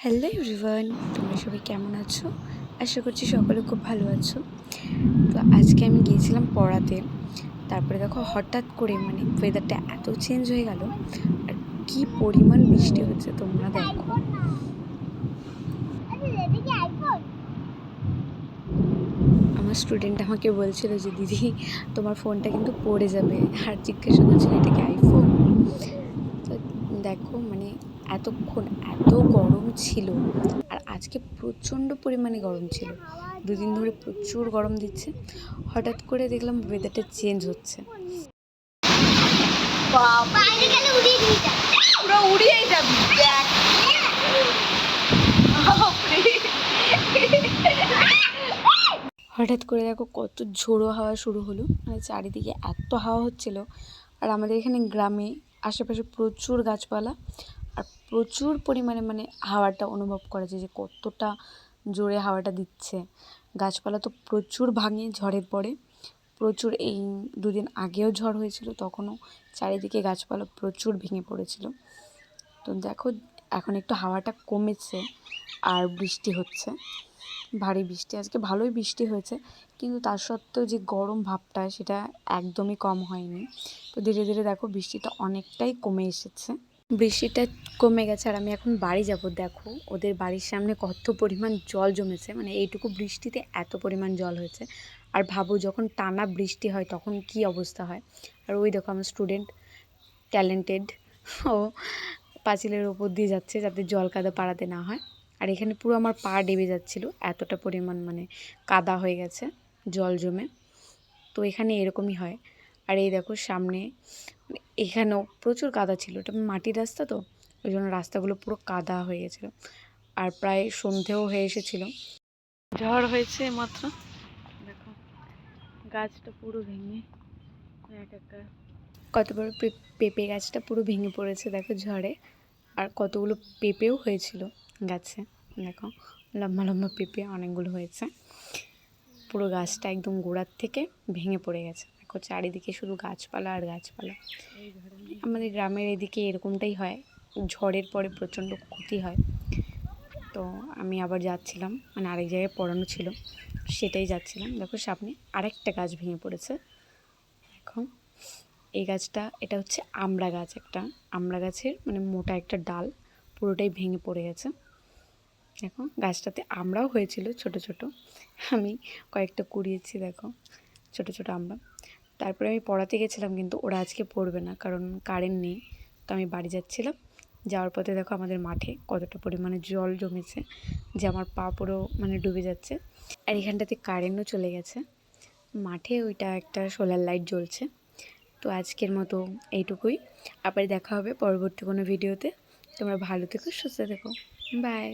Hello everyone, তোমরা সবাই কেমন আছো? আশা করছি সকলে খুব ভালো আছো। তো আজকে আমি গিয়েছিলাম পড়াতে। তারপরে দেখো হঠাৎ করে ওয়েদারটা এত চেঞ্জ হয়ে গেল, আর কি পরিমাণ বৃষ্টি হচ্ছে তোমরা দেখো। আমার স্টুডেন্ট আমাকে বলছিল যে দিদি তোমার ফোনটা কিন্তু পড়ে যাবে, আর জিজ্ঞাসা করছিল এটা কি আইফোন। তো দেখো এতক্ষণ এত গরম ছিল, আর আজকে প্রচণ্ড পরিমাণে গরম ছিল। দুদিন ধরে প্রচুর গরম দিচ্ছে, হঠাৎ করে দেখলাম ওয়েদারটা চেঞ্জ হচ্ছে। হঠাৎ করে দেখো কত ঝোড়ো হাওয়া শুরু হলো, চারিদিকে এত হাওয়া হচ্ছিল। আর আমাদের এখানে গ্রামে আশেপাশে প্রচুর গাছপালা, আর প্রচুর পরিমাণে হাওয়াটা অনুভব করা যায় যে কতটা জোরে হাওয়াটা দিচ্ছে। গাছপালা তো প্রচুর ভাঙে ঝড়ের পরে, প্রচুর। এই দুদিন আগেও ঝড় হয়েছিল, তখনও চারিদিকে গাছপালা প্রচুর ভেঙে পড়েছিল। তো দেখো এখন একটু হাওয়াটা কমেছে, আর বৃষ্টি হচ্ছে, ভারী বৃষ্টি। আজকে ভালোই বৃষ্টি হয়েছে, কিন্তু তার সত্ত্বেও যে গরম ভাবটা সেটা একদমই কম হয়নি। তো ধীরে ধীরে দেখো বৃষ্টিটা অনেকটাই কমে এসেছে, বৃষ্টিটা কমে গেছে। আর আমি এখন বাড়ি যাব। দেখো ওদের বাড়ির সামনে কত পরিমাণ জল জমেছে, এইটুকু বৃষ্টিতে এত পরিমাণ জল হয়েছে। আর ভাবো যখন টানা বৃষ্টি হয় তখন কি অবস্থা হয়। আর ওই দেখো আমার স্টুডেন্ট ট্যালেন্টেড, ও পাঁচিলের ওপর দিয়ে যাচ্ছে যাতে জল কাদা পাড়াতে না হয়। আর এখানে পুরো আমার পা ডেবে যাচ্ছিল, এতটা পরিমাণ কাদা হয়ে গেছে জল জমে। তো এখানে এরকমই হয়। আর এই দেখো সামনে এখানেও প্রচুর কাদা ছিল, এটা মাটির রাস্তা, তো ওই জন্য রাস্তাগুলো পুরো কাদা হয়ে গেছিলো। আর প্রায় সন্ধেও হয়ে এসেছিলো, ঝড় হয়েছে মাত্র। দেখো গাছটা পুরো ভেঙে একাকার, কত বড় পেঁপে গাছটা পুরো ভেঙে পড়েছে দেখো ঝড়ে। আর কতগুলো পেঁপেও হয়েছিল গাছে, দেখো লম্বা লম্বা পেঁপে অনেকগুলো হয়েছে। পুরো গাছটা একদম গোড়ার থেকে ভেঙে পড়ে গেছে। দেখো চারিদিকে শুধু গাছপালা আর গাছপালা। আমাদের গ্রামের এদিকে এরকমটাই হয়, ঝড়ের পরে প্রচণ্ড ক্ষতি হয়। তো আমি আবার যাচ্ছিলাম, আরেক জায়গায় পড়ানো ছিল, সেটাই যাচ্ছিলাম। দেখো সামনে আরেকটা গাছ ভেঙে পড়েছে। দেখো এই গাছটা, এটা হচ্ছে আমড়া গাছ, একটা আমড়া গাছের মোটা একটা ডাল পুরোটাই ভেঙে পড়ে গেছে। দেখো গাছটাতে আমড়াও হয়েছিল ছোট ছোট, আমি কয়েকটা কুড়িয়েছি দেখো ছোট ছোট আমড়া। তারপরে আমি পড়াতে গেছিলাম, কিন্তু ওরা আজকে পড়বে না কারণ কারেন্ট নেই। তো আমি বাড়ি যাচ্ছিলাম, যাওয়ার পথে দেখো আমাদের মাঠে কতটা পরিমাণে জল জমেছে যে আমার পা পুরো ডুবে যাচ্ছে। আর এখানটাতে কারেন্টও চলে গেছে, মাঠে ওইটা একটা সোলার লাইট জ্বলছে। তো আজকের মতো এইটুকুই, আবার দেখা হবে পরবর্তী কোনো ভিডিওতে। তোমরা ভালো থেকো, সুস্থ থেকো, বাই।